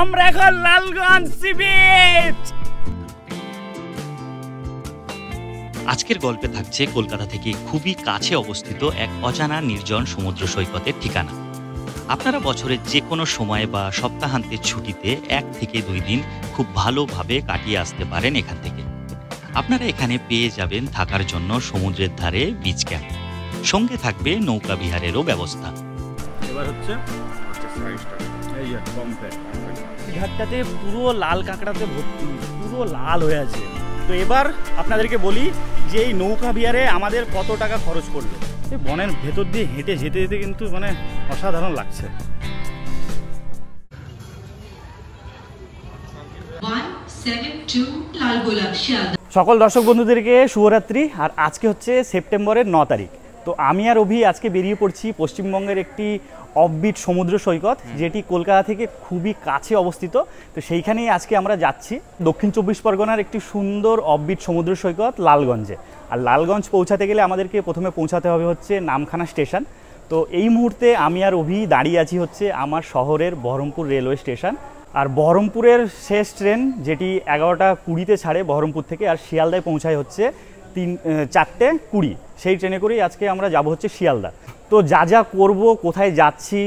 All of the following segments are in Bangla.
আমরা এখন লালগঞ্জ সি বিচ। আজকের গল্পে থাকছে কলকাতা থেকে খুবই কাছে অবস্থিত এক অজানা নির্জন সমুদ্র সৈকতের ঠিকানা। আপনারা বছরের যে কোনো সময় বা সপ্তাহান্তের ছুটিতে 1 থেকে 2 দিন খুব ভালোভাবে কাটিয়ে আসতে পারেন এখান থেকে। আপনারা এখানে পেয়ে যাবেন থাকার জন্য সমুদ্রের ধারে বিচ ক্যাম্প, সঙ্গে থাকবে নৌকা বিহারেরও ব্যবস্থা। এবার হচ্ছে এই ঘাটটাতে পুরো লাল কাঁকড়াতে ভর্তি, পুরো লাল হয়ে আছে। তো এবার আপনাদেরকে বলি যে এই নৌকা বিহারে আমাদের কত টাকা খরচ করবে। এই বনের ভেতর দিয়ে হেঁটে যেতে যেতে কিন্তু মানে অসাধারণ লাগছে। সকল দর্শক বন্ধুদেরকে শুভরাত্রি। আর আজকে হচ্ছে সেপ্টেম্বরের 9 তারিখ। তো আমি আর অভি আজকে বেরিয়ে পড়ছি পশ্চিমবঙ্গের একটি অফবিট সমুদ্র সৈকত, যেটি কলকাতা থেকে খুবই কাছে অবস্থিত। তো সেইখানেই আজকে আমরা যাচ্ছি। দক্ষিণ 24 পরগনার একটি সুন্দর অফবিট সমুদ্র সৈকত লালগঞ্জে। আর লালগঞ্জ পৌঁছাতে গেলে আমাদেরকে প্রথমে পৌঁছাতে হবে হচ্ছে নামখানা স্টেশন। তো এই মুহূর্তে আমি আর অভি দাঁড়িয়ে আছি হচ্ছে আমার শহরের বহরমপুর রেলওয়ে স্টেশন। আর বহরমপুরের শেষ ট্রেন যেটি 11টা 20-তে ছাড়ে বহরমপুর থেকে, আর শিয়ালদায় পৌঁছায় হচ্ছে 4টে 20। সেই ট্রেনে করেই আজকে আমরা যাব হচ্ছে শিয়ালদা। তো যা যা করব, কোথায় যাচ্ছি,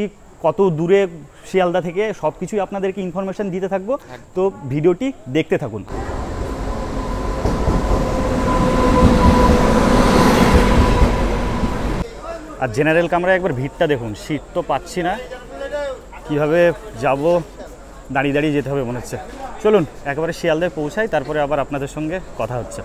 কত দূরে শিয়ালদা থেকে, সব কিছুই আপনাদেরকে ইনফরমেশন দিতে থাকবো। তো ভিডিওটি দেখতে থাকুন। আর জেনারেল কামরায় একবার ভিড়টা দেখুন, সিট তো পাচ্ছি না, কিভাবে যাব, দাঁড়িয়ে দাঁড়িয়ে যেতে হবে মনে হচ্ছে। চলুন একেবারে শিয়ালদায় পৌঁছাই, তারপরে আবার আপনাদের সঙ্গে কথা হচ্ছে।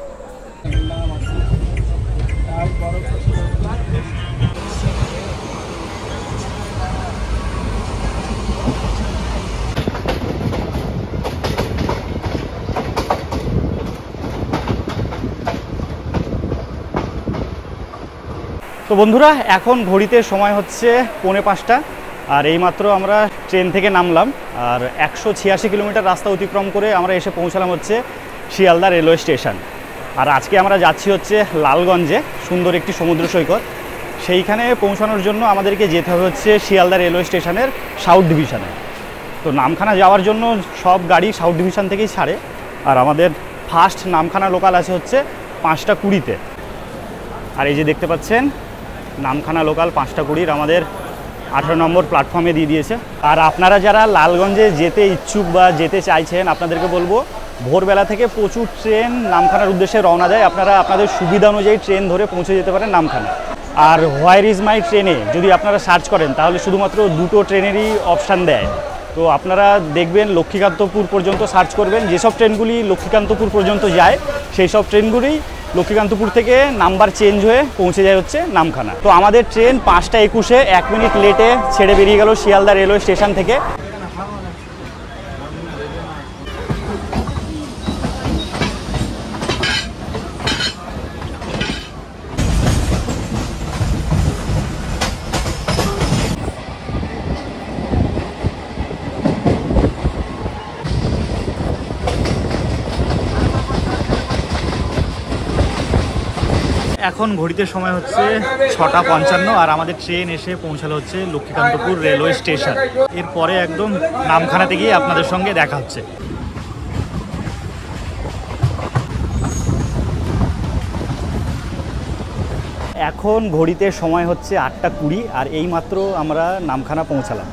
তো বন্ধুরা, এখন ঘড়িতে সময় হচ্ছে 4:45, আর এইমাত্র আমরা ট্রেন থেকে নামলাম। আর 186 কিলোমিটার রাস্তা অতিক্রম করে আমরা এসে পৌঁছালাম হচ্ছে শিয়ালদা রেলওয়ে স্টেশন। আর আজকে আমরা যাচ্ছি হচ্ছে লালগঞ্জে, সুন্দর একটি সমুদ্র সৈকত। সেইখানে পৌঁছানোর জন্য আমাদেরকে যেতে হবে হচ্ছে শিয়ালদা রেলওয়ে স্টেশনের সাউথ ডিভিশনে। তো নামখানা যাওয়ার জন্য সব গাড়ি সাউথ ডিভিশন থেকেই ছাড়ে। আর আমাদের ফার্স্ট নামখানা লোকাল আছে হচ্ছে 5টা 20-তে। আর এই যে দেখতে পাচ্ছেন নামখানা লোকাল 5টা 20 আমাদের 18 নম্বর প্ল্যাটফর্মে দিয়ে দিয়েছে। আর আপনারা যারা লালগঞ্জে যেতে ইচ্ছুক বা যেতে চাইছেন, আপনাদেরকে বলবো ভোরবেলা থেকে প্রচুর ট্রেন নামখানার উদ্দেশ্যে রওনা দেয়। আপনারা আপনাদের সুবিধা অনুযায়ী ট্রেন ধরে পৌঁছে যেতে পারেন নামখানা। আর হোয়ার ইজ মাই ট্রেনে যদি আপনারা সার্চ করেন, তাহলে শুধুমাত্র 2টো ট্রেনেরই অপশান দেয়। তো আপনারা দেখবেন লক্ষ্মীকান্তপুর পর্যন্ত সার্চ করবেন, যেসব ট্রেনগুলি লক্ষ্মীকান্তপুর পর্যন্ত যায় সেই সব ট্রেনগুলি লক্ষ্মীকান্তপুর থেকে নাম্বার চেঞ্জ হয়ে পৌঁছে যায় হচ্ছে নামখানা। তো আমাদের ট্রেন 5টা 21-এ 1 মিনিট লেটে ছেড়ে বেরিয়ে গেল শিয়ালদা রেলওয়ে স্টেশন থেকে। এখন ঘড়িতে সময় হচ্ছে 6:55, আর আমাদের ট্রেন এসে পৌঁছালো হচ্ছে লক্ষ্মীকান্তপুর রেলওয়ে স্টেশন। এরপরে একদম নামখানাতে গিয়ে আপনাদের সঙ্গে দেখা হচ্ছে। এখন ঘড়িতে সময় হচ্ছে 8টা 20, আর এইমাত্র আমরা নামখানা পৌঁছালাম।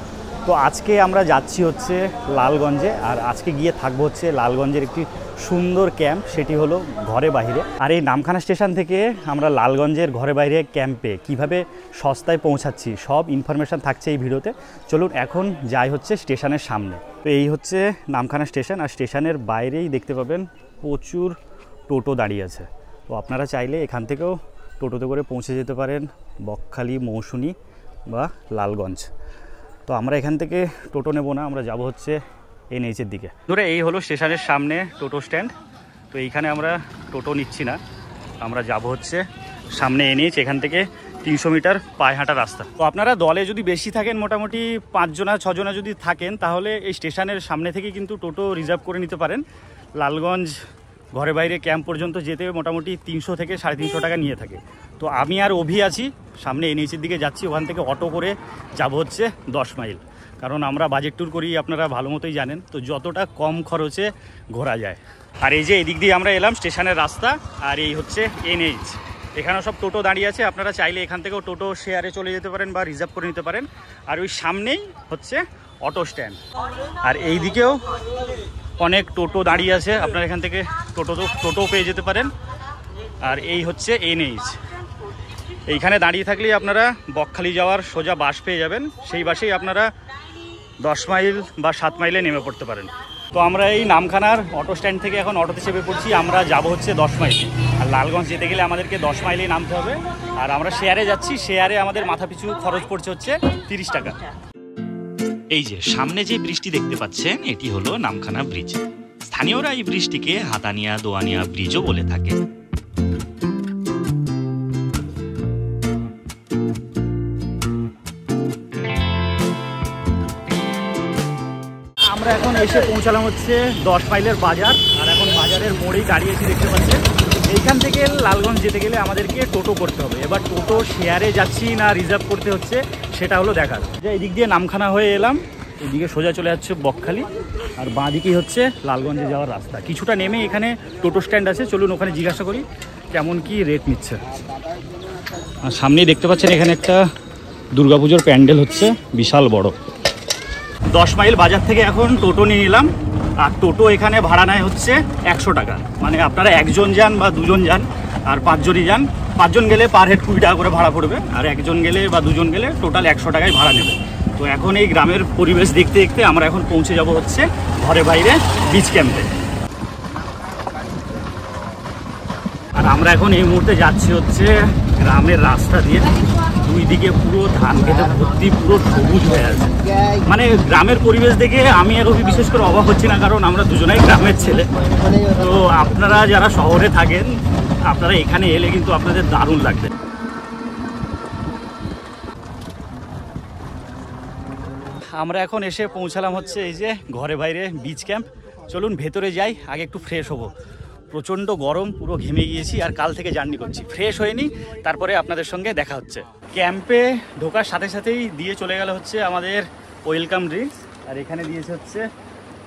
তো আজকে আমরা যাচ্ছি হচ্ছে লালগঞ্জে। আর আজকে গিয়ে থাকবো হচ্ছে লালগঞ্জের একটি সুন্দর ক্যাম্প, সেটি হলো ঘরে বাইরে। আর এই নামখানা স্টেশন থেকে আমরা লালগঞ্জের ঘরে বাইরে ক্যাম্পে কিভাবে সস্তায় পৌঁছাচ্ছি সব ইনফরমেশান থাকছে এই ভিডিওতে। চলুন এখন যাই হচ্ছে স্টেশনের সামনে। তো এই হচ্ছে নামখানা স্টেশন। আর স্টেশনের বাইরেই দেখতে পাবেন প্রচুর টোটো দাঁড়িয়ে আছে। তো আপনারা চাইলে এখান থেকেও টোটোতে করে পৌঁছে যেতে পারেন বকখালি, মৌসুনি বা লালগঞ্জ। তো আমরা এখান থেকে টোটো নেব না, আমরা যাব হচ্ছে NH-এর দিকে। ধরে এই হলো স্টেশনের সামনে টোটো স্ট্যান্ড। তো এইখানে আমরা টোটো নিচ্ছি না, আমরা যাব হচ্ছে সামনে NH। এখান থেকে 300 মিটার পায়ে হাঁটা রাস্তা। তো আপনারা দলে যদি বেশি থাকেন, মোটামুটি 5-6 জনা যদি থাকেন, তাহলে এই স্টেশনের সামনে থেকে কিন্তু টোটো রিজার্ভ করে নিতে পারেন। লালগঞ্জ ঘরে বাইরে ক্যাম্প পর্যন্ত যেতে মোটামুটি 300 থেকে 350 টাকা নিয়ে থাকে। তো আমি আর অভি আছি, সামনে NH-এর দিকে যাচ্ছি। ওখান থেকে অটো করে যাব হচ্ছে 10 মাইল, কারণ আমরা বাজেট ট্যুর করি, আপনারা ভালো মতোই জানেন, তো যতটা কম খরচে ঘোরা যায়। আর এই যে এদিক দিয়ে আমরা এলাম স্টেশনের রাস্তা, আর এই হচ্ছে NH। এখানেও সব টোটো দাঁড়িয়ে আছে, আপনারা চাইলে এখান থেকেও টোটো শেয়ারে চলে যেতে পারেন বা রিজার্ভ করে নিতে পারেন। আর ওই সামনেই হচ্ছে অটো স্ট্যান্ড, আর এই দিকেও অনেক টোটো দাঁড়িয়ে আছে, আপনারা এখান থেকে টোটো পেয়ে যেতে পারেন। আর এই হচ্ছে NH। এইখানে দাঁড়িয়ে থাকলেই আপনারা বকখালি যাওয়ার সোজা বাস পেয়ে যাবেন, সেই বাসেই আপনারা 10 মাইল বা 7 মাইলে নেমে পড়তে পারেন। তো আমরা এই নামখানার অটো স্ট্যান্ড থেকে এখন অটোতে চেপে পড়ছি, আমরা যাব হচ্ছে 10 মাইলে। আর লালগঞ্জ যেতে গেলে আমাদেরকে 10 মাইলেই নামতে হবে। আর আমরা শেয়ারে যাচ্ছি, শেয়ারে আমাদের মাথাপিছু খরচ পড়ছে হচ্ছে 30 টাকা। এই যে সামনে যে ব্রিজটি দেখতে পাচ্ছেন, এটি হলো নামখানা ব্রিজ। স্থানীয়রা এই ব্রিজটিকে হাতানিয়া দোয়ানিয়া ব্রিজও বলে থাকে। আমরা এখন এসে পৌঁছালাম হচ্ছে 10 মাইলের বাজার, আর এখন বাজারের মোড়েই দাঁড়িয়েছি দেখতে পাচ্ছেন। এইখান থেকে লালগঞ্জ যেতে গেলে আমাদেরকে টোটো করতে হবে। এবার টোটো শেয়ারে যাচ্ছি না রিজার্ভ করতে হচ্ছে, সেটা হলো দেখার। যে এদিক দিয়ে নামখানা হয়ে এলাম, এদিকে সোজা চলে যাচ্ছে বকখালি, আর বাঁ দিকেই হচ্ছে লালগঞ্জে যাওয়ার রাস্তা। কিছুটা নেমে এখানে টোটো স্ট্যান্ড আছে, চলুন ওখানে জিজ্ঞাসা করি কেমন কি রেট নিচ্ছে। আর সামনেই দেখতে পাচ্ছেন এখানে একটা দুর্গাপুজোর প্যান্ডেল হচ্ছে, বিশাল বড়। 10 মাইল বাজার থেকে এখন টোটো নিয়ে নিলাম, আর টোটো এখানে ভাড়া নেয় হচ্ছে 100 টাকা। মানে আপনারা একজন যান বা দুজন যান, আর 5 জনই যান, 5 জন গেলে পার হেড 20 টাকা করে ভাড়া পড়বে, আর একজন গেলে বা দুজন গেলে টোটাল 100 টাকায় ভাড়া নেবে। তো এখন এই গ্রামের পরিবেশ দেখতে দেখতে আমরা এখন পৌঁছে যাব হচ্ছে ঘরে বাইরে বিচ ক্যাম্পে। আর আমরা এখন এই মুহূর্তে যাচ্ছি হচ্ছে গ্রামের রাস্তা দিয়ে, দুই দিকে পুরো ধান খেতে ভর্তি, পুরো সবুজ হয়ে আছে। মানে গ্রামের পরিবেশ দেখে আমি এখন বিশেষ করে অবাক হচ্ছি না, কারণ আমরা দুজনেই গ্রামের ছেলে। তো আপনারা যারা শহরে থাকেন, আপনারা এখানে এলে কিন্তু আপনাদের দারুণ লাগবে। আমরা এখন এসে পৌঁছালাম হচ্ছে এই যে ঘরে বাইরে বিচ ক্যাম্প। চলুন ভেতরে যাই, আগে একটু ফ্রেশ হবো। প্রচণ্ড গরম, পুরো ঘেমে গিয়েছি, আর কাল থেকে জার্নি করছি, ফ্রেশ হয়নি। তারপরে আপনাদের সঙ্গে দেখা হচ্ছে। ক্যাম্পে ঢোকার সাথে সাথেই দিয়ে চলে গেল হচ্ছে আমাদের ওয়েলকাম ড্রিঙ্কস, আর এখানে দিয়েছে হচ্ছে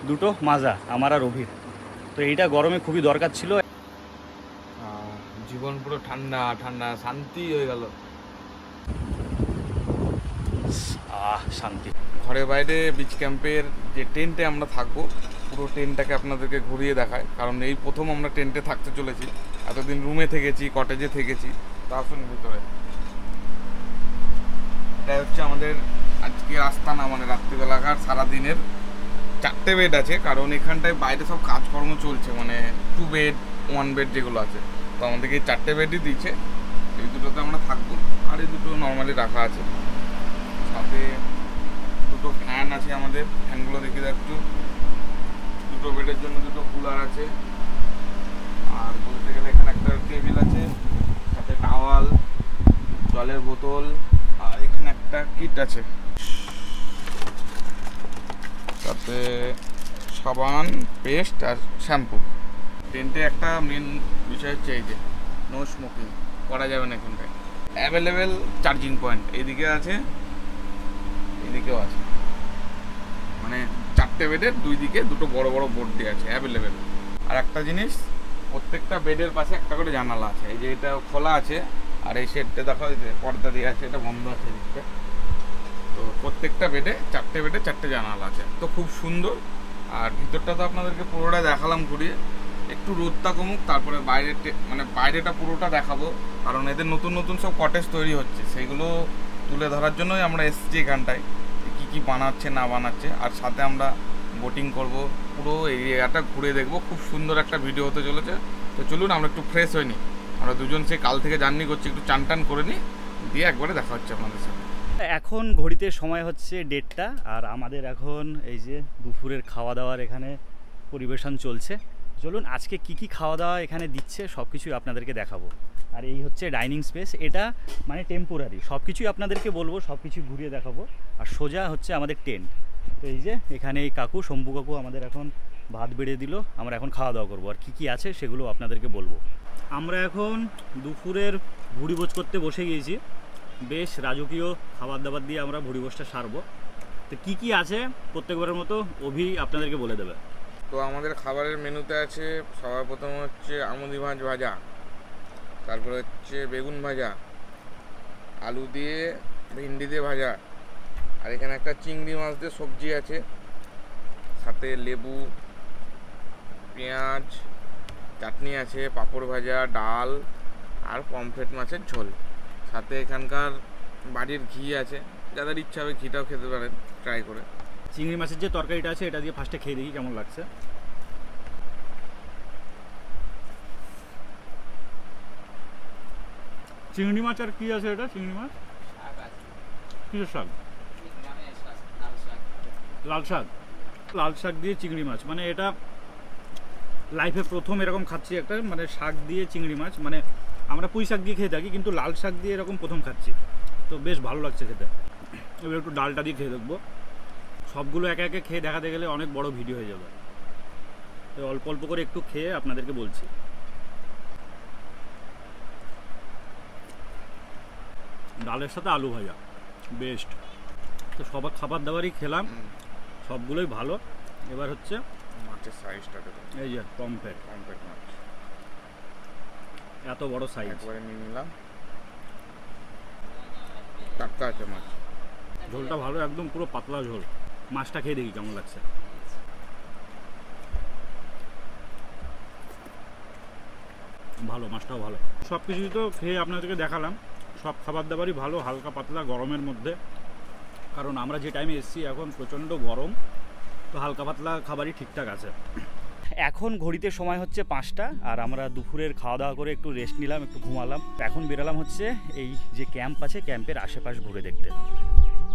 2টো মাজা আমার আর অভির। তো এইটা গরমে খুবই দরকার ছিল। জীবন পুরো ঠান্ডা ঠান্ডা, শান্তি হয়ে গেল। শান্তি। ঘরে বাইরে বিচ ক্যাম্পের যে টেন্টে আমরা থাকবো, পুরো টেন্টটাকে আপনাদেরকে ঘুরিয়ে দেখায়, কারণ এই প্রথম আমরা টেন্টে থাকতে চলেছি। এতদিন রুমে থেকেছি, কটেজে থেকেছি, তা আসুন ভিতরে। এটা হচ্ছে আমাদের আজকের আস্তানা, মানে রাত্রিবেলাকার সারাদিনের 4টে বেড আছে, কারণ এখানটায় বাইরে সব কাজকর্ম চলছে, মানে 2 বেড 1 বেড যেগুলো আছে। তো আমাদেরকে এই 4টে বেডই দিচ্ছে, এই দুটোতে আমরা থাকবো, আর এই দুটো নর্মালি রাখা আছে। সাথে 2টো ফ্যান আছে আমাদের, ফ্যানগুলো দেখে একটু। 2টো বেডের জন্য 2টো কুলার আছে, আর বলতে গেলে এখানে একটা টেবিল আছে, সাথে টাওয়াল, জলের বোতল, আর এখানে একটা কিট আছে, সাথে সাবান, পেস্ট আর শ্যাম্পু। টেন্টে একটা মেন বিষয় হচ্ছে এই যে নো স্মোকিং করা যাবে না এখানটায়। অ্যাভেলেবেল চার্জিং পয়েন্ট এদিকে আছে, এদিকেও আছে, মানে 4টে বেডের 2 দিকে 2টো বড় বড় বোর্ড দিয়ে আছে অ্যাভেলেবেল। আর একটা জিনিস, প্রত্যেকটা বেডের পাশে একটা করে জানালা আছে। এই যে এটা খোলা আছে, আর এই শেডটা দেখা হয়েছে পর্দা দিয়ে আছে, এটা বন্ধ আছে দিকটা। তো প্রত্যেকটা বেডে 4টে বেডে 4টে জানালা আছে, তো খুব সুন্দর। আর ভিতরটা তো আপনাদেরকে পুরোটা দেখালাম ঘুরিয়ে, একটু রোদটা কমুক তারপরে বাইরে, মানে বাইরেটা পুরোটা দেখাবো, কারণ এদের নতুন নতুন সব কটেজ তৈরি হচ্ছে, সেইগুলো তুলে ধরার জন্যই আমরা এসেছি এখানটায়, কী কী বানাচ্ছে না বানাচ্ছে। আর সাথে আমরা বোটিং করব, পুরো এরিয়াটা ঘুরে দেখবো, খুব সুন্দর একটা ভিডিও হতে চলেছে। তো চলুন আমরা একটু ফ্রেশ হয়ে নিই, আমরা দুজন সেই কাল থেকে জার্নি করছি, একটু চান টান করে নিই, দিয়ে একবারে দেখা হচ্ছে আপনাদের সাথে। এখন ঘড়িতে সময় হচ্ছে 1:30, আর আমাদের এখন এই যে দুপুরের খাওয়া দাওয়ার এখানে পরিবেশন চলছে। চলুন আজকে কি কি খাওয়া দাওয়া এখানে দিচ্ছে সব কিছুই আপনাদেরকে দেখাবো। আর এই হচ্ছে ডাইনিং স্পেস, এটা মানে টেম্পোরারি, সব কিছুই আপনাদেরকে বলবো, সব কিছু ঘুরিয়ে দেখাবো। আর সোজা হচ্ছে আমাদের টেন্ট। তো এই যে এখানে এই কাকু, শম্ভু কাকু আমাদের এখন ভাত বেড়ে দিল, আমরা এখন খাওয়া দাওয়া করবো। আর কি কি আছে সেগুলো আপনাদেরকে বলবো। আমরা এখন দুপুরের ভুড়ি ভোজ করতে বসে গিয়েছি, বেশ রাজকীয় খাবার দাবার দিয়ে আমরা ভুড়ি ভোজটা সারবো। তো কি কি আছে প্রত্যেকবারের মতো অভি আপনাদেরকে বলে দেবে। তো আমাদের খাবারের মেনুতে আছে সবার প্রথম হচ্ছে আমুদি মাছ ভাজা, তারপরে হচ্ছে বেগুন ভাজা, আলু দিয়ে ভিন্ডি দিয়ে ভাজা, আর এখানে একটা চিংড়ি মাছ দিয়ে সবজি আছে, সাথে লেবু, পেঁয়াজ, চাটনি আছে, পাঁপড় ভাজা, ডাল আর পমফ্রেট মাছের ঝোল। সাথে এখানকার বাড়ির ঘি আছে, যাদের ইচ্ছা হবে ঘিটাও খেতে পারেন ট্রাই করে। চিংড়ি মাছের যে তরকারিটা আছে এটা দিয়ে ফার্স্টে খেয়ে দেখি কেমন লাগছে। চিংড়ি মাছ আর কি আছে এটা? চিংড়ি মাছ কিসের শাক? লাল শাক। লাল শাক দিয়ে চিংড়ি মাছ, মানে এটা লাইফে প্রথম এরকম খাচ্ছি একটা, মানে শাক দিয়ে চিংড়ি মাছ। মানে আমরা পুঁই শাক দিয়ে খেয়ে থাকি, কিন্তু লাল শাক দিয়ে এরকম প্রথম খাচ্ছি, তো বেশ ভালো লাগছে খেতে। এবার একটু ডালটা দিয়ে খেয়ে দেখবো। সবগুলো একে একে খেয়ে দেখাতে গেলে অনেক বড় ভিডিও হয়ে যাবে, তো অল্প অল্প করে একটু খেয়ে আপনাদেরকে বলছি। ডালের সাথে আলু ভাজা বেস্ট। তো সব খাবার দাবারই খেলাম, সবগুলোই ভালো। এবার হচ্ছে মাছের সাইজটা দেখুন, এই যে পমফ্রেট মাছ এত বড় সাইজ, একবারে নিয়ে নিলাম। টাটকা আছে মাছ, ঝোলটা ভালো, একদম পুরো পাতলা ঝোল। মাছটা খেয়ে দেখি কেমন লাগছে। ভালো, মাছটাও ভালো। সব কিছুই তো খেয়ে আপনাদেরকে দেখালাম, সব খাবার দাবারই ভালো, হালকা পাতলা গরমের মধ্যে। কারণ আমরা যে টাইমে এসেছি এখন প্রচণ্ড গরম, তো হালকা পাতলা খাবারই ঠিকঠাক আছে। এখন ঘড়িতে সময় হচ্ছে 5টা, আর আমরা দুপুরের খাওয়া দাওয়া করে একটু রেস্ট নিলাম, একটু ঘুমালাম। এখন বেরালাম হচ্ছে এই যে ক্যাম্প আছে, ক্যাম্পের আশেপাশ ঘুরে দেখতে।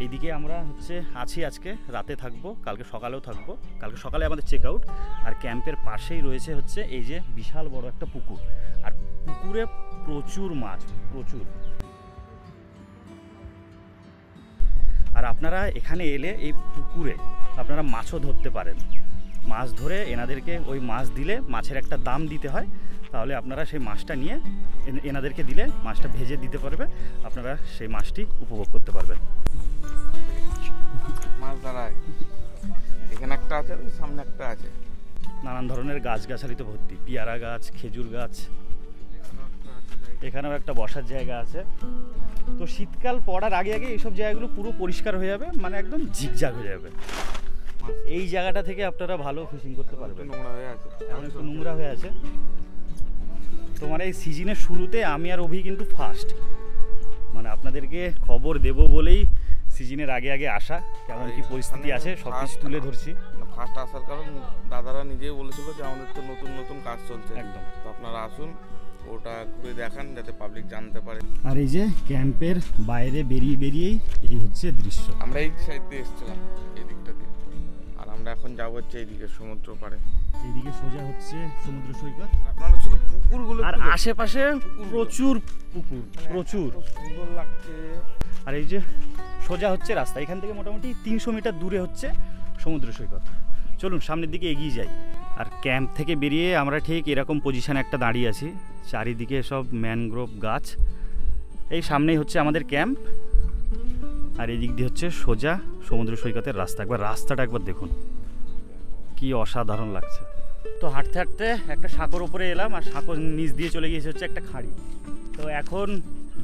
এইদিকে আমরা হচ্ছে আছি, আজকে রাতে থাকবো, কালকে সকালেও থাকবো। কালকে সকালে আমাদের চেক আউট। আর ক্যাম্পের পাশেই রয়েছে হচ্ছে এই যে বিশাল বড় একটা পুকুর, আর পুকুরে প্রচুর মাছ, প্রচুর। আর আপনারা এখানে এলে এই পুকুরে আপনারা মাছও ধরতে পারেন। মাছ ধরে এনাদেরকে ওই মাছ দিলে মাছের একটা দাম দিতে হয়, তাহলে আপনারা সেই মাছটা নিয়ে এনাদেরকে দিলে মাছটা ভেজে দিতে পারবে, আপনারা সেই মাছটি উপভোগ করতে পারবেন। মাছ দাঁড়ায়, এখানে একটা আছে, সামনে একটা আছে। নানান ধরনের গাছগাছালিতে ভর্তি, পেয়ারা গাছ, খেজুর গাছ, এখানেও একটা বসার জায়গা আছে। তো শীতকাল পড়ার আগে আগে এইসব জায়গাগুলো পুরো পরিষ্কার হয়ে যাবে, মানে একদম ঝিকঝাক হয়ে যাবে। এই জায়গাটা থেকে আপনারা ভালো ফিশিং করতে পারবেন। নোংরা হয়ে আছে, এখন একটু নোংরা হয়ে আছে। তোমার এই সিজনের শুরুতে আমি আর অভি কিন্তু ফার্স্ট, মানে আপনাদেরকে খবর দেব বলেই সিজনের আগে আগে আসা, কেমন কি পরিস্থিতি আছে সব কিছু তুলে ধরছি। ফার্স্ট আসার কারণ দাদারা নিজেই বলেছিল যে আমাদের তো নতুন নতুন কাজ চলছে, একদম। তো আপনারা আসুন, ওটা ঘুরে দেখান যাতে পাবলিক জানতে পারে। আর এই যে ক্যাম্পের বাইরে বেরিয়েই এই হচ্ছে দৃশ্য। আমরা এই সাইড দিয়ে এসেছিলাম, এই দিকটা দিয়ে, আর আমরা এখন যাবো হচ্ছে এইদিকে সমুদ্র পাড়ে। এইদিকে সোজা হচ্ছে সমুদ্র সৈকত, আপনারা শুধু পুকুরগুলো আর আশেপাশে প্রচুর পুকুর, প্রচুর সুন্দর লাগছে। আর এই যে সোজা হচ্ছে রাস্তা, এখান থেকে মোটামুটি 300 মিটার দূরে হচ্ছে সমুদ্র সৈকত। চলুন সামনের দিকে এগিয়ে যাই। আর ক্যাম্প থেকে বেরিয়ে আমরা ঠিক এরকম পজিশনে একটা দাঁড়িয়ে আছি, চারিদিকে সব ম্যানগ্রোভ গাছ। এই সামনেই হচ্ছে আমাদের ক্যাম্প, আর এই দিক দিয়ে হচ্ছে সোজা সমুদ্র সৈকতের রাস্তা। একবার রাস্তাটা একবার দেখুন, কি অসাধারণ লাগছে। তো হাঁটতে হাঁটতে একটা সাঁকোর উপরে এলাম, আর সাঁকোর নিচ দিয়ে চলে গিয়েছে হচ্ছে একটা খাঁড়ি। তো এখন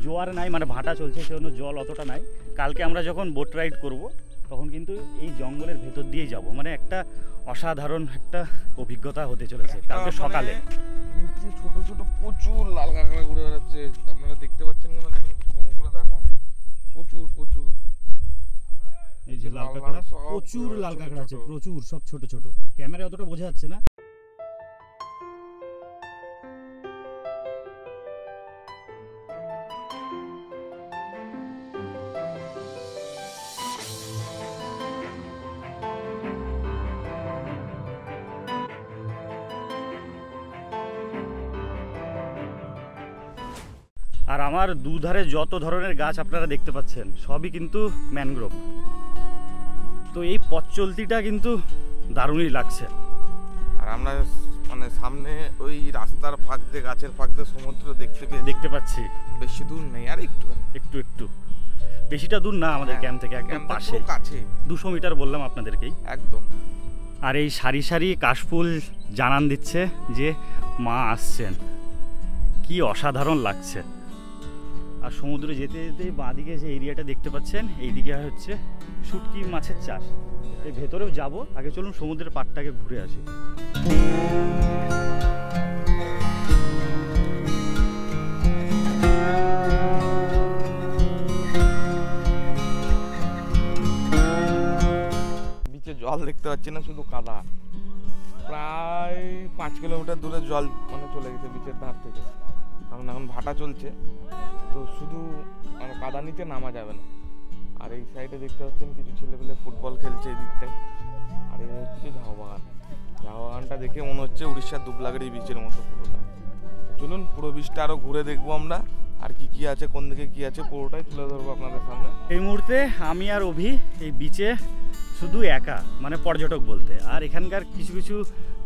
জোয়ার নাই, মানে ভাটা চলছে, সেজন্য জল অতটা নাই। কালকে আমরা যখন বোট রাইড করব তখন কিন্তু এই জঙ্গলের ভেতর দিয়েই যাব, মানে একটা অসাধারণ একটা অভিজ্ঞতা হতে চলেছে কালকে সকালে। নিচে ছোট ছোট প্রচুর লাল কাঁকড়া ঘুরে বেড়াচ্ছে, আপনারা দেখতে পাচ্ছেন কিনা দেখুন, জুম করে দেখা, প্রচুর প্রচুর। এই যে লাল কাঁকড়া, প্রচুর লাল কাঁকড়া আছে, প্রচুর, সব ছোট ছোট। ক্যামেরায় অতটা বোঝা যাচ্ছে না। আর আমার দুধারে যত ধরনের গাছ আপনারা দেখতে পাচ্ছেন সবই কিন্তু ম্যানগ্রোভ। তো এই পথ চলতিটা কিন্তু দারুণই লাগছে। আর আমরা মানে সামনে ওই রাস্তার ফাঁক দিয়ে, গাছের ফাঁক দিয়ে সমুদ্র দেখতে পাচ্ছি। বেশি দূর নেই, আর একটু একটু একটু। বেশিটা দূর না আমাদের ক্যাম্প থেকে, একদম ক্যাম্পের পাশে, পুরো কাছে 200 মিটার বললাম আপনাদেরকেই। একদম। আর এই সারি সারি কাশফুল জানান দিচ্ছে যে মা আসছেন, কি অসাধারণ লাগছে। আর সমুদ্রে যেতে যেতে বাঁদিকে যে এরিয়াটা দেখতে পাচ্ছেন, এইদিকে হচ্ছে শুটকি মাছের চাষ। এই ভেতরেও যাব, আগে চলুন সমুদ্রের পাড়টাকে ঘুরে আসি। বিচে জল দেখতে পাচ্ছি না, শুধু কাদা। প্রায় 5 কিলোমিটার দূরে জল মানে চলে গেছে বিচের ধার থেকে, কারণ এখন ভাটা চলছে, তো শুধু মানে কাদা নিচে নামা যাবে না। আর এই সাইডে দেখতে পাচ্ছেন কিছু ছেলেপেলে ফুটবল খেলছে এই দিকটায়। আর এই হচ্ছে ঝাউ বাগান। ঝাউ বাগানটা দেখে মনে হচ্ছে উড়িষ্যার দুবলাগড়ি বিচের মতো পুরোটা। চলুন পুরো বিচটা আরও ঘুরে দেখবো আমরা, আর কি কি আছে, কোন দিকে কি আছে, পুরোটাই তুলে ধরবো আপনাদের সামনে। এই মুহূর্তে আমি আর অভি এই বিচে শুধু একা, মানে পর্যটক বলতে। আর এখানকার কিছু কিছু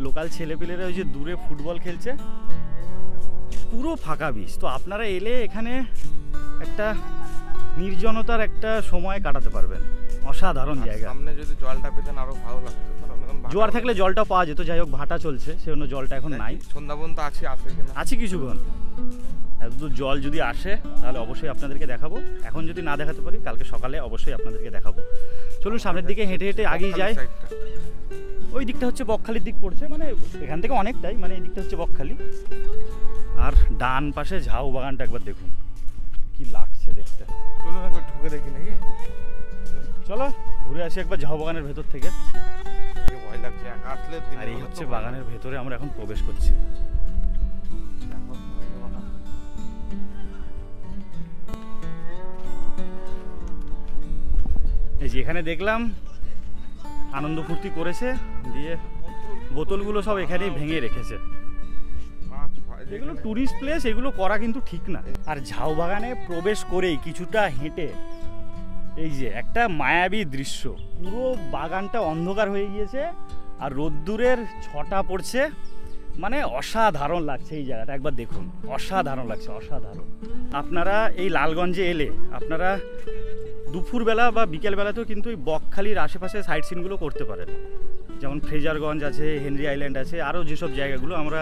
লোকাল ছেলেপেলেরা ওই যে দূরে ফুটবল খেলছে। পুরো ফাঁকা বিচ, তো আপনারা এলে এখানে একটা নির্জনতার একটা সময় কাটাতে পারবেন। অসাধারণ জায়গা। সামনে যদি জলটা পেতেন আরো ভালো লাগতো, কারণ এখন জোয়ার থাকলে জলটা পাওয়া যেত, যাই হোক ভাটা চলছে সেজন্য জলটা এখন নাই। সন্ধ্যা পর্যন্ত আছে কিনা আছে কিছুক্ষণ, এতদূর জল যদি আসে তাহলে অবশ্যই আপনাদেরকে দেখাবো। এখন যদি না দেখাতে পারি কালকে সকালে অবশ্যই আপনাদেরকে দেখাবো। চলুন সামনের দিকে হেঁটে হেঁটে আগেই যাই। ওই দিকটা হচ্ছে বকখালির দিক পড়ছে, মানে এখান থেকে অনেকটাই, মানে এই দিকটা হচ্ছে বকখালি। আর ডান পাশে ঝাউ বাগানটা একবার দেখুন কি লাগছে দেখতে। চলুন একবার ঢুকে দেখি নাকি। চলো ঘুরে আসি একবার ঝাউ বাগানের ভেতর থেকে। ভয় লাগছে একা আসলে। আর এই হচ্ছে বাগানের ভেতরে আমরা এখন প্রবেশ করছি। এই যে এখানে দেখলাম আনন্দ ফুর্তি করেছে, দিয়ে বোতলগুলো সব এখানেই ভেঙে রেখেছে। এগুলো টুরিস্ট প্লেস, এগুলো করা কিন্তু ঠিক না। আর ঝাউ বাগানে প্রবেশ করেই কিছুটা হেঁটে এই যে একটা মায়াবী দৃশ্য, পুরো বাগানটা অন্ধকার হয়ে গিয়েছে আর রোদ্দুরের ছটা পড়ছে, মানে অসাধারণ লাগছে এই জায়গাটা। একবার দেখুন, অসাধারণ লাগছে, অসাধারণ। আপনারা এই লালগঞ্জে এলে আপনারা দুপুরবেলা বা বিকেলবেলাতেও কিন্তু এই বকখালির আশেপাশে সাইট সিনগুলো করতে পারেন। যেমন ফ্রেজারগঞ্জ আছে, হেনরি আইল্যান্ড আছে, আরও যেসব জায়গাগুলো আমরা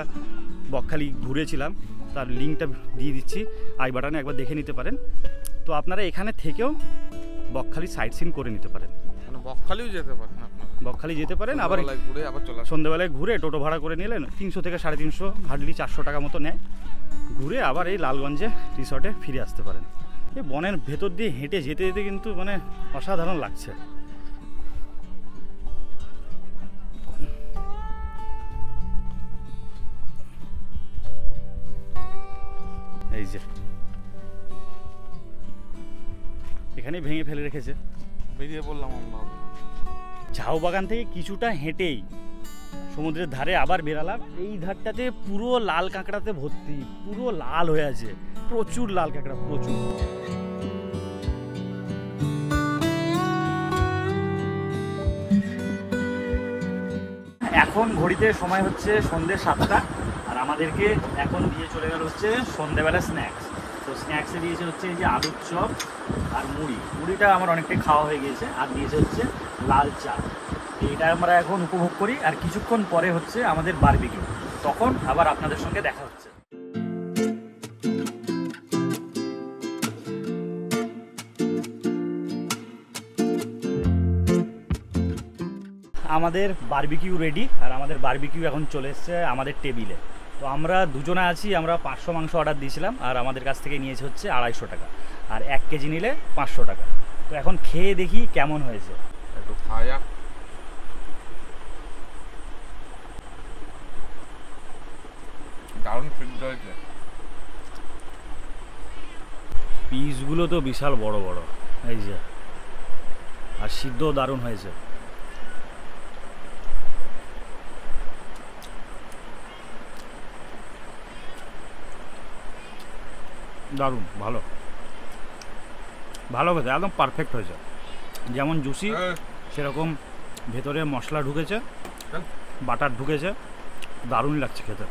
বকখালি ঘুরেছিলাম তার লিঙ্কটা দিয়ে দিচ্ছি আই বাটনে, একবার দেখে নিতে পারেন। তো আপনারা এখানে থেকেও বকখালি সাইট সিন করে নিতে পারেন। বকখালিও যেতে পারেন আপনারা, বকখালি যেতে পারেন। আবার ঘুরে আবার চলে সন্ধ্যেবেলায় ঘুরে টোটো ভাড়া করে নিলেন, 300 থেকে 350, হার্ডলি 400 টাকা মতো নেয়। ঘুরে আবার এই লালগঞ্জে রিসর্টে ফিরে আসতে পারেন। এই বনের ভেতর দিয়ে হেঁটে যেতে যেতে কিন্তু মানে অসাধারণ লাগছে। এই যে এখানেই ভেঙে ফেলে রেখেছে। বেরিয়ে পড়লাম আমরা। ঝাউ বাগান থেকে কিছুটা হেঁটেই সমুদ্রের ধারে আবার বেরালাম। এই ধারটাতে পুরো লাল কাঁকড়াতে ভর্তি, পুরো লাল হয়ে আছে, প্রচুর লাল কাঁকড়া, প্রচুর। এখন ঘড়িতে সময় হচ্ছে সন্ধ্যে 7টা, আর আমাদেরকে এখন দিয়ে চলে গেল হচ্ছে সন্ধ্যেবেলা স্ন্যাক্স। তো স্ন্যাক্সে দিয়েছে হচ্ছে এই যে আলুর চপ আর মুড়িটা আমার অনেকটাই খাওয়া হয়ে গিয়েছে, আর দিয়েছে হচ্ছে লাল চা। এইটা আমরা এখন উপভোগ করি, আর কিছুক্ষণ পরে হচ্ছে আমাদের বারবিকিউ, তখন আবার আপনাদের সঙ্গে দেখা হচ্ছে। আমাদের বারবিকিউ রেডি, আর আমাদের বারবিকিউ এখন চলে এসছে আমাদের টেবিলে। তো আমরা দুজনে আছি, আমরা 500 মাংস অর্ডার দিয়েছিলাম, আর আমাদের কাছ থেকে নিয়েছে হচ্ছে 250 টাকা, আর 1 কেজি নিলে 500 টাকা। তো এখন খেয়ে দেখি কেমন হয়েছে। একটু খাওয়া যাক। দারুণ সিদ্ধ হয়েছে। পিসগুলো তো বিশাল বড় বড়, এই যে, আর সিদ্ধ দারুণ হয়েছে। দারুণ, ভালো ভালো খেতে, একদম পারফেক্ট হয়েছে। যেমন জুসি সেরকম ভেতরে মশলা ঢুকেছে, বাটার ঢুকেছে, দারুণ লাগছে খেতে।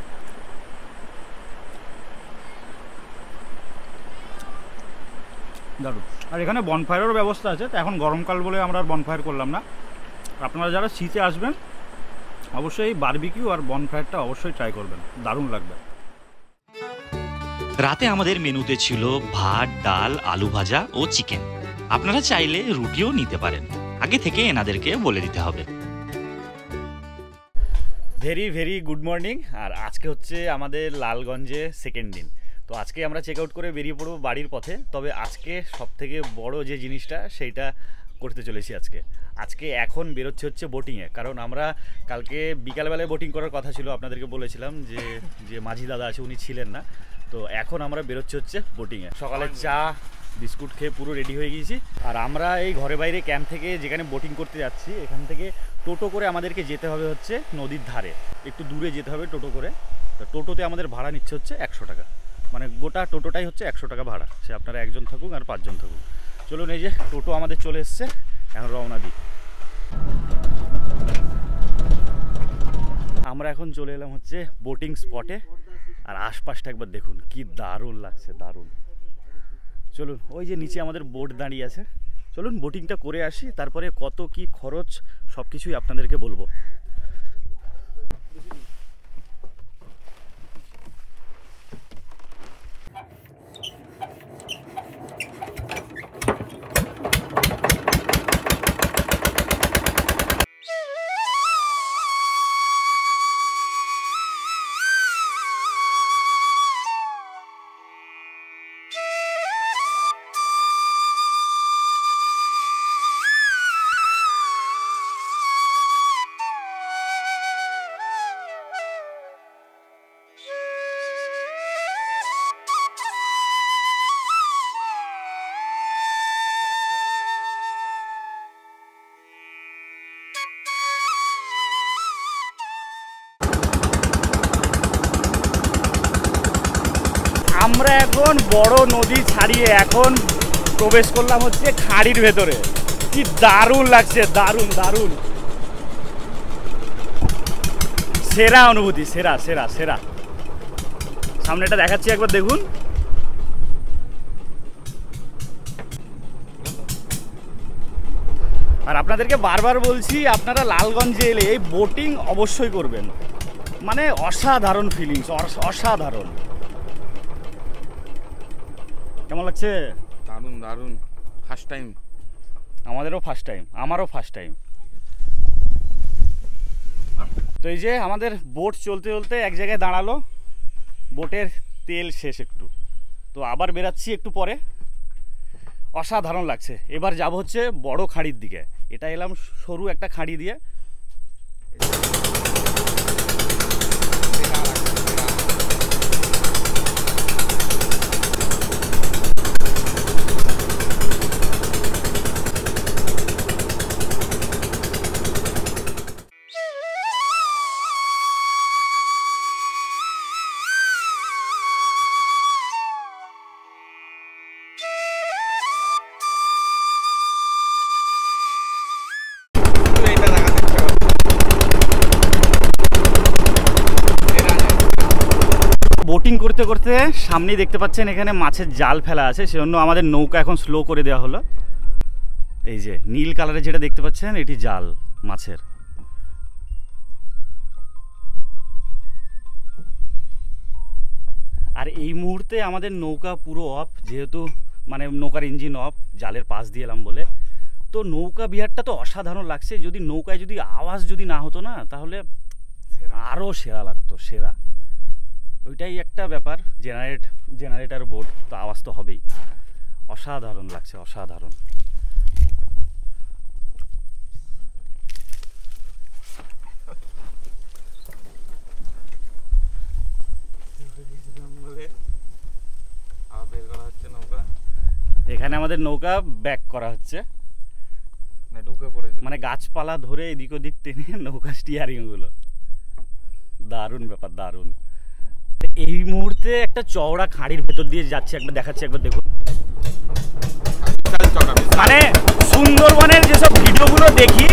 দারুণ। আর এখানে বনফায়ারেরও ব্যবস্থা আছে, তো এখন গরমকাল বলে আমরা আর বনফায়ার করলাম না। আপনারা যারা শীতে আসবেন অবশ্যই বারবিকিউ আর বনফায়ারটা অবশ্যই ট্রাই করবেন, দারুণ লাগবে। রাতে আমাদের মেনুতে ছিল ভাত, ডাল, আলু ভাজা ও চিকেন। আপনারা চাইলে রুটিও নিতে পারেন, আগে থেকে এনাদেরকে বলে দিতে হবে। Very very good morning. আর আজকে হচ্ছে আমাদের লালগঞ্জে সেকেন্ড দিন। তো আজকে আমরা চেক আউট করে বেরিয়ে পড়বো বাড়ির পথে। তবে আজকে সবথেকে বড় যে জিনিসটা সেইটা করতে চলেছি আজকে এখন বেরোচ্ছে হচ্ছে বোটিংয়ে। কারণ আমরা কালকে বিকালবেলায় বোটিং করার কথা ছিল, আপনাদেরকে বলেছিলাম যে মাঝি দাদা আছে উনি ছিলেন না। তো এখন আমরা বেরোচ্ছে হচ্ছে বোটিংয়ে। সকালে চা বিস্কুট খেয়ে পুরো রেডি হয়ে গিয়েছি। আর আমরা এই ঘরে বাইরে ক্যাম্প থেকে যেখানে বোটিং করতে যাচ্ছি, এখান থেকে টোটো করে আমাদেরকে যেতে হবে হচ্ছে নদীর ধারে, একটু দূরে যেতে হবে টোটো করে। তো টোটোতে আমাদের ভাড়া নিচ্ছে হচ্ছে 100 টাকা, মানে গোটা টোটোটাই হচ্ছে 100 টাকা ভাড়া, সে আপনারা একজন থাকুক আর 5 জন থাকুক। চলুন, এই যে টোটো আমাদের চলে এসছে, এখন রওনা দিই। আমরা এখন চলে এলাম হচ্ছে বোটিং স্পটে। আর আশপাশটা একবার দেখুন, কি দারুণ লাগছে, দারুণ। চলুন, ওই যে নিচে আমাদের বোট দাঁড়িয়ে আছে, চলুন বোটিংটা করে আসি, তারপরে কত কি খরচ সব কিছুই আপনাদেরকে বলবো। আমরা এখন বড় নদী ছাড়িয়ে এখন প্রবেশ করলাম হচ্ছে খাড়ির ভেতরে। কি দারুণ লাগছে, দারুণ দারুণ, সেরা অনুভূতি, সেরা সেরা সেরা। সামনেটা দেখাচ্ছি একবার দেখুন। আর আপনাদেরকে বারবার বলছি, আপনারা লালগঞ্জে এলে এই বোটিং অবশ্যই করবেন, মানে অসাধারণ ফিলিংস, অসাধারণ। কেমন লাগছে? দারুণ দারুণ, ফার্স্ট টাইম। আমাদেরও ফার্স্ট টাইম, আমারও ফার্স্ট টাইম। তো এই যে আমাদের বোট চলতে চলতে এক জায়গায় দাঁড়ালো, বোটের তেল শেষ একটু, তো আবার বেরাচ্ছি একটু পরে। অসাধারণ লাগছে। এবার যাব হচ্ছে বড় খাড়ির দিকে। এটা এলাম সরু একটা খাড়ি দিয়ে। বোটিং করতে করতে সামনেই দেখতে পাচ্ছেন এখানে মাছের জাল ফেলা আছে, সেজন্য আমাদের নৌকা এখন স্লো করে দেওয়া হলো। এই যে নীল কালারের যেটা দেখতে পাচ্ছেন, এটি জাল মাছের। আর এই মুহূর্তে আমাদের নৌকা পুরো অফ, যেহেতু মানে নৌকার ইঞ্জিন অফ, জালের পাশ দিয়ে এলাম বলে। তো নৌকা বিহারটা তো অসাধারণ লাগছে। যদি নৌকায় যদি আওয়াজ যদি না হতো না, তাহলে আরও সেরা লাগতো, সেরা। ওইটাই একটা ব্যাপার, জেনারেটর বোট, তো আওয়াজ তো হবেই। অসাধারণ লাগছে, অসাধারণ। এখানে আমাদের নৌকা ব্যাক করা হচ্ছে, ঢুকে পড়েছে, মানে গাছপালা ধরে এদিক ওদিক টেনে নৌকা স্টিয়ারিং গুলো। দারুণ ব্যাপার, দারুণ। এই মুহূর্তে একটা চওড়া খাঁড়ির ভেতর দিয়ে যাচ্ছে, একবার দেখাচ্ছি, একবার দেখুন। মানে সুন্দরবনের যেসব ভিডিওগুলো দেখি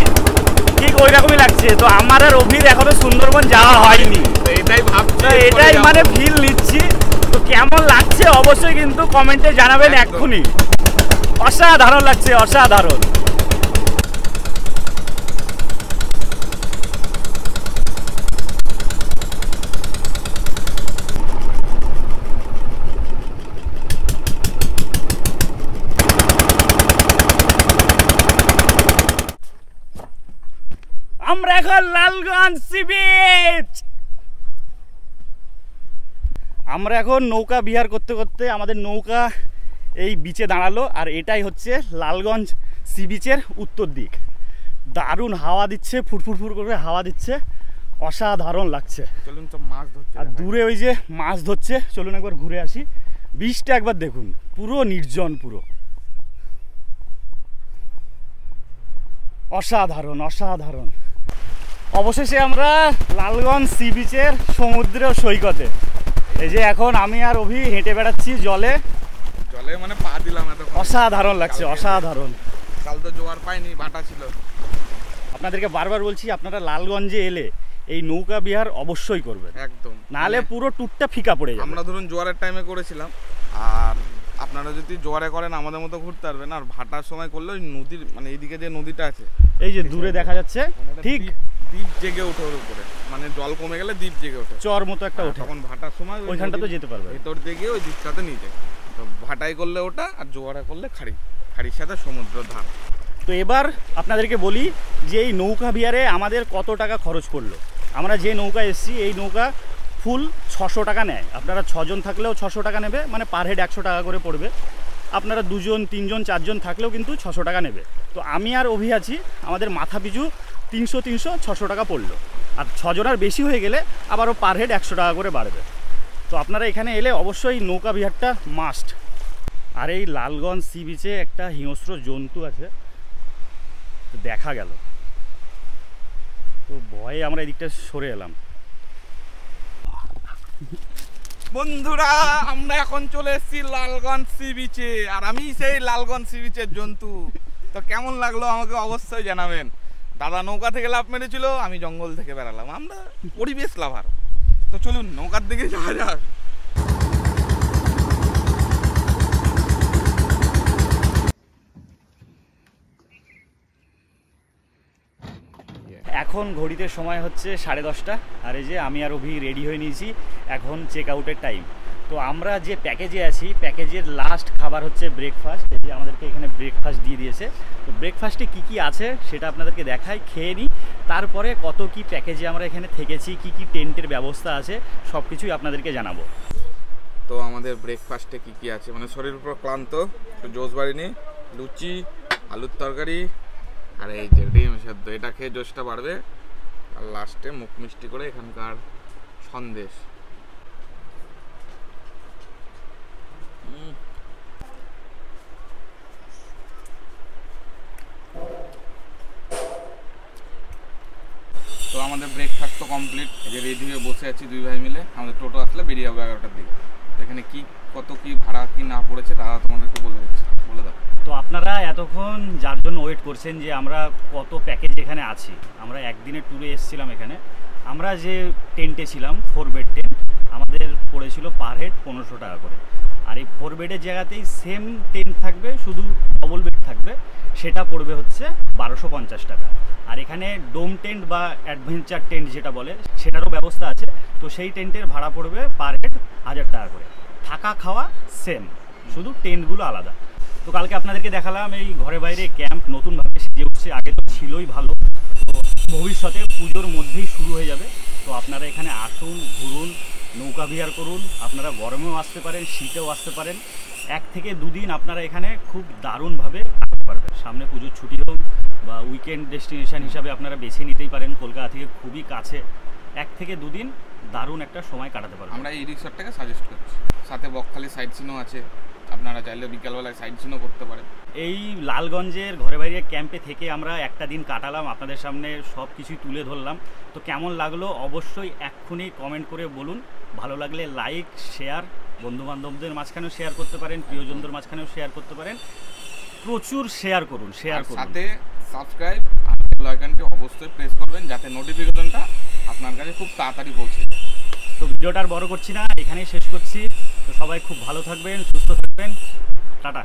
ঠিক ওই রকমই লাগছে। তো আমার আর অভির এখনো সুন্দরবন যাওয়া হয়নি, এটাই ভাবছি, এটাই মানে ফিল নিচ্ছি। তো কেমন লাগছে অবশ্যই কিন্তু কমেন্টে জানাবেন এক্ষুনি। অসাধারণ লাগছে, অসাধারণ। আমরা এখন লালগঞ্জ সি বিচ। আমরা এখন নৌকা বিহার করতে করতে আমাদের নৌকা এই বিচে দাঁড়ালো, আর এটাই হচ্ছে লালগঞ্জ সি বিচের উত্তর দিক। দারুণ হাওয়া দিচ্ছে, ফুরফুরফুর করে হাওয়া দিচ্ছে, অসাধারণ লাগছে। চলুন তো মাছ ধরতে। আর দূরে ওই যে মাছ ধরছে, চলুন একবার ঘুরে আসি। বিচটা একবার দেখুন, পুরো নির্জন, পুরো অসাধারণ অসাধারণ। অবশেষে আমরা লালগঞ্জ সি বিচের সমুদ্র সৈকতে। এই যে এখন আমি আর অভি হেঁটে বেড়াচ্ছি জলে, জলে মানে পা দিলাম এত। অসাধারণ লাগছে, অসাধারণ। কাল তো জোয়ার পাইনি, ভাটা ছিল। আপনাদেরকে বারবার বলছি, আপনারা লালগঞ্জে এলে এই নৌকা বিহার অবশ্যই করবেন, একদম, নাহলে পুরো ট্যুরটা ফিকা পড়ে যাবে। আমরা ধরুন জোয়ারের টাইমে করেছিলাম, আর আপনারা যদি জোয়ারে করেন আমাদের মতো ঘুরতে পারবেন। আর ভাটার সময় করলে ওই নদীর মানে এইদিকে যে নদীটা আছে, এই যে দূরে দেখা যাচ্ছে, ঠিক দ্বীপ জেগে ওঠে ওর উপরে, মানে জল কমে গেলে দ্বীপ জেগে ওঠে, চর মতো একটা ওঠে। তখন ভাটার সময় ওইখানটা তো যেতে পারবে, ভেতর দিকে ওই দ্বীপটাতে নিয়ে যায়। তো ভাটাই করলে ওটা, আর জোয়ারে করলে খাড়ি, খাড়ির সাথে সমুদ্র ধার। তো এবার আপনাদেরকে বলি যে এই নৌকা বিহারে আমাদের কত টাকা খরচ পড়লো। আমরা যে নৌকা এসেছি, এই নৌকা ফুল 600 টাকা নেয়। আপনারা 6 জন থাকলেও 600 টাকা নেবে, মানে পার হেড 100 টাকা করে পড়বে। আপনারা 2 জন 3 জন 4 জন থাকলেও কিন্তু 600 টাকা নেবে। তো আমি আর অভি আছি, আমাদের মাথা পিছু 300 600 টাকা পড়লো। আর 6 জনের বেশি হয়ে গেলে আবারও পার হেড 100 টাকা করে বাড়বে। তো আপনারা এখানে এলে অবশ্যই নৌকা বিহারটা মাস্ট। আর এই লালগঞ্জ সি বিচে একটা হিংস্র জন্তু আছে, তো দেখা গেল, তো ভয়ে আমরা এদিকটা সরে এলাম। বন্ধুরা, আমরা এখন চলে এসেছি লালগঞ্জ সি বিচে, আর আমি সেই লালগঞ্জ সি বিচের জন্তু। তো কেমন লাগলো আমাকে অবশ্যই জানাবেন। দাদা নৌকা থেকে লাফ মেরেছিল, আমি জঙ্গল থেকে বেরালাম। আমরা পরিবেশ লাভার। তো চলুন নৌকার দিকে যাওয়া যাক। এখন ঘড়িতে সময় হচ্ছে 10:30, আর এই যে আমি আর অভি রেডি হয়ে নিয়েছি, এখন চেক আউটের টাইম। তো আমরা যে প্যাকেজে আছি, প্যাকেজের লাস্ট খাবার হচ্ছে ব্রেকফাস্ট। এই যে আমাদেরকে এখানে ব্রেকফাস্ট দিয়ে দিয়েছে। তো ব্রেকফাস্টে কী কী আছে সেটা আপনাদেরকে দেখাই, খেয়ে নিই। তারপরে কত কি প্যাকেজে আমরা এখানে থেকেছি, কি কি টেন্টের ব্যবস্থা আছে, সব কিছুই আপনাদেরকে জানাবো। তো আমাদের ব্রেকফাস্টে কি কি আছে, মানে শরীর উপর ক্লান্ত, একটু জোশ বাড়িনি, লুচি, আলুর তরকারি, আর এই যে ডিম সেদ্ধ, এটা খেয়ে জোশটা বাড়বে। আর লাস্টে মুখ মিষ্টি করে এখানকার সন্দেশ। তো আমাদের ব্রেকফাস্ট তো কমপ্লিট, এই যে রেডি হয়ে বসে আছি দুই ভাই মিলে। আমাদের টোটো আসলে বেরিয়ে যাবে 11টার দিকে। তো এখানে কি কত কি ভাড়া কি না পড়েছে দাদা তোমাদেরকে বলে দিচ্ছি, বলে দাও। তো আপনারা এতক্ষণ যার জন্য ওয়েট করছেন যে আমরা কত প্যাকেজ এখানে আছি, আমরা একদিনের ট্যুরে এসেছিলাম এখানে। আমরা যে টেন্টে ছিলাম 4 বেড টেন্ট, আমাদের পড়েছিল পার হেড 1500 টাকা করে। আর এই 4 বেডের জায়গাতেই সেম টেন্ট থাকবে, শুধু ডবল বেড থাকবে, সেটা পড়বে হচ্ছে 1250 টাকা। আর এখানে ডোম টেন্ট বা অ্যাডভেঞ্চার টেন্ট যেটা বলে, সেটারও ব্যবস্থা আছে। তো সেই টেন্টের ভাড়া পড়বে পার হেড 1000 টাকা করে। থাকা খাওয়া সেম, শুধু টেন্টগুলো আলাদা। তো কালকে আপনাদেরকে দেখালাম এই ঘরে বাইরে ক্যাম্প নতুনভাবে সেজে উঠছে, আগে তো ছিলই ভালো, তো ভবিষ্যতে পুজোর মধ্যেই শুরু হয়ে যাবে। তো আপনারা এখানে আসুন, ঘুরুন, নৌকা বিহার করুন। আপনারা গরমেও আসতে পারেন, শীতেও আসতে পারেন। 1 থেকে 2 দিন আপনারা এখানে খুব দারুণভাবে কাটাতে পারবেন। সামনে পুজোর ছুটি হোক বা উইকেন্ড ডেস্টিনেশন হিসাবে আপনারা বেছে নিতেই পারেন। কলকাতা থেকে খুবই কাছে, 1 থেকে 2 দিন দারুণ একটা সময় কাটাতে পারবেন। আমরা এই রিসর্টটাকে সাজেস্ট করছি। সাথে বকখালি সাইড সিনও আছে, আপনারা চাইলে বিকালবেলায় সাইড সিনও করতে পারেন। এই লালগঞ্জের ঘরে বাইরে ক্যাম্পে থেকে আমরা একটা দিন কাটালাম, আপনাদের সামনে সব কিছুই তুলে ধরলাম। তো কেমন লাগলো অবশ্যই এক্ষুনি কমেন্ট করে বলুন। ভালো লাগলে লাইক, শেয়ার, বন্ধুবান্ধবদের মাঝখানেও শেয়ার করতে পারেন, প্রিয়জনদের মাঝখানেও শেয়ার করতে পারেন। প্রচুর শেয়ার করুন, শেয়ার করুন। সাথে সাবস্ক্রাইব আর বেল আইকনটি অবশ্যই প্রেস করবেন, যাতে নোটিফিকেশনটা আপনার কাছে খুব তাড়াতাড়ি পৌঁছে যায়। তো ভিডিওটা আর বড় করছি না, এখানেই শেষ করছি। তো সবাই খুব ভালো থাকবেন, সুস্থ থাকবেন, টাটা।